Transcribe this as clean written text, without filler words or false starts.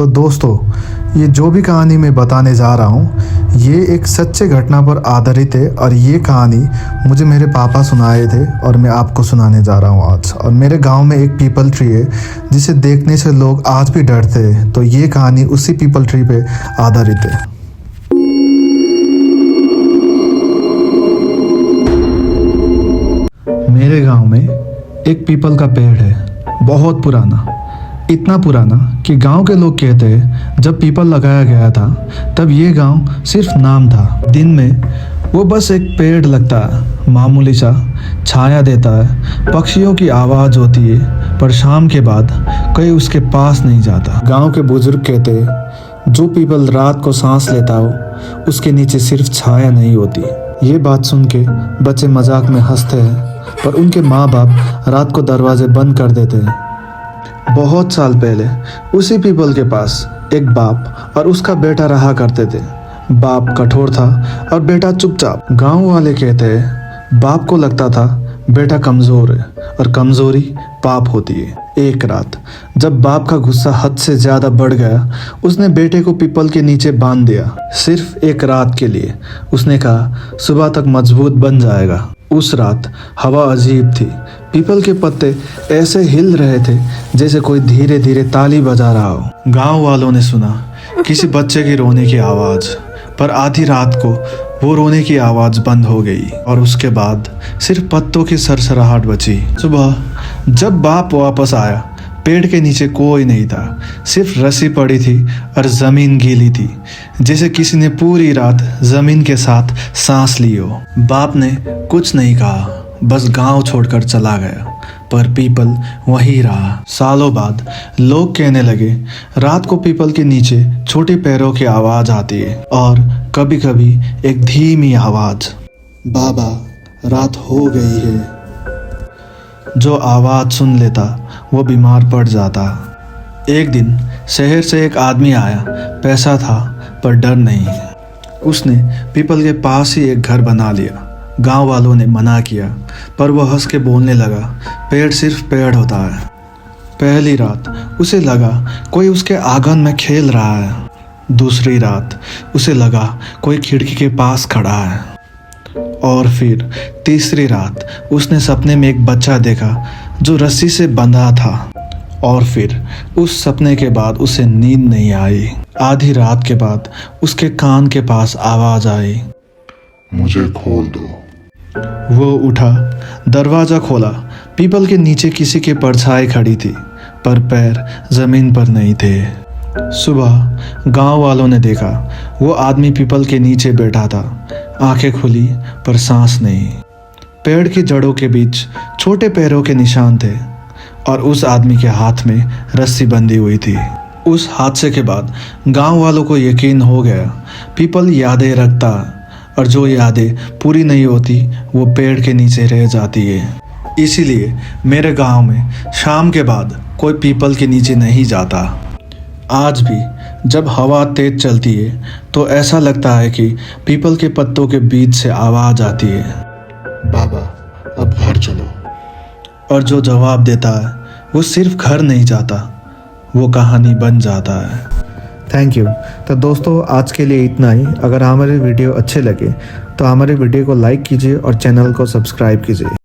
तो दोस्तों, ये जो भी कहानी मैं बताने जा रहा हूँ ये एक सच्चे घटना पर आधारित है और ये कहानी मुझे मेरे पापा सुनाए थे और मैं आपको सुनाने जा रहा हूँ आज। और मेरे गांव में एक पीपल ट्री है जिसे देखने से लोग आज भी डरते हैं, तो ये कहानी उसी पीपल ट्री पे आधारित है। मेरे गांव में एक पीपल का पेड़ है, बहुत पुराना, इतना पुराना कि गांव के लोग कहते हैं जब पीपल लगाया गया था तब ये गांव सिर्फ नाम था। दिन में वो बस एक पेड़ लगता है, मामूली सा, छाया देता है, पक्षियों की आवाज़ होती है, पर शाम के बाद कोई उसके पास नहीं जाता। गांव के बुजुर्ग कहते हैं जो पीपल रात को सांस लेता हो उसके नीचे सिर्फ छाया नहीं होती। ये बात सुन के बच्चे मजाक में हंसते हैं, पर उनके माँ बाप रात को दरवाजे बंद कर देते हैं। बहुत साल पहले उसी पीपल के पास एक बाप और उसका बेटा रहा करते थे। बाप कठोर था और बेटा चुपचाप। गांव वाले कहते हैं बाप को लगता था बेटा कमज़ोर है और कमज़ोरी पाप होती है। एक रात जब बाप का गुस्सा हद से ज़्यादा बढ़ गया, उसने बेटे को पीपल के नीचे बांध दिया, सिर्फ एक रात के लिए। उसने कहा सुबह तक मजबूत बन जाएगा। उस रात हवा अजीब थी, पीपल के पत्ते ऐसे हिल रहे थे जैसे कोई धीरे धीरे ताली बजा रहा हो। गांव वालों ने सुना किसी बच्चे की रोने की आवाज़, पर आधी रात को वो रोने की आवाज़ बंद हो गई और उसके बाद सिर्फ पत्तों की सरसराहट बची। सुबह जब बाप वापस आया, पेड़ के नीचे कोई नहीं था, सिर्फ रस्सी पड़ी थी और ज़मीन गीली थी, जैसे किसी ने पूरी रात ज़मीन के साथ सांस ली हो। बाप ने कुछ नहीं कहा, बस गांव छोड़कर चला गया, पर पीपल वहीं रहा। सालों बाद लोग कहने लगे रात को पीपल के नीचे छोटे पैरों की आवाज़ आती है और कभी कभी एक धीमी आवाज़, बाबा रात हो गई है। जो आवाज़ सुन लेता वो बीमार पड़ जाता। एक दिन शहर से एक आदमी आया, पैसा था पर डर नहीं। उसने पीपल के पास ही एक घर बना लिया। गांव वालों ने मना किया, पर वह हंस के बोलने लगा पेड़ सिर्फ पेड़ होता है। पहली रात उसे लगा कोई उसके आंगन में खेल रहा है। दूसरी रात उसे लगा कोई खिड़की के पास खड़ा है। और फिर तीसरी रात उसने सपने में एक बच्चा देखा जो रस्सी से बंधा था। और फिर उस सपने के बाद उसे नींद नहीं आई। आधी रात के बाद उसके कान के पास आवाज़ आई, मुझे खोल दो। वो उठा, दरवाज़ा खोला। पीपल के नीचे किसी की परछाई खड़ी थी, पर पैर ज़मीन पर नहीं थे। सुबह गांव वालों ने देखा वो आदमी पीपल के नीचे बैठा था, आंखें खुली पर सांस नहीं। पेड़ की जड़ों के बीच छोटे पैरों के निशान थे और उस आदमी के हाथ में रस्सी बंधी हुई थी। उस हादसे के बाद गांव वालों को यकीन हो गया पीपल यादें रखता और जो यादें पूरी नहीं होती वो पेड़ के नीचे रह जाती है। इसीलिए मेरे गांव में शाम के बाद कोई पीपल के नीचे नहीं जाता। आज भी जब हवा तेज चलती है तो ऐसा लगता है कि पीपल के पत्तों के बीच से आवाज़ आती है, बाबा अब घर चलो। और जो जवाब देता है वो सिर्फ घर नहीं जाता, वो कहानी बन जाता है। Thank you. तो दोस्तों आज के लिए इतना ही। अगर हमारे वीडियो अच्छे लगे तो हमारे वीडियो को लाइक कीजिए और चैनल को सब्सक्राइब कीजिए।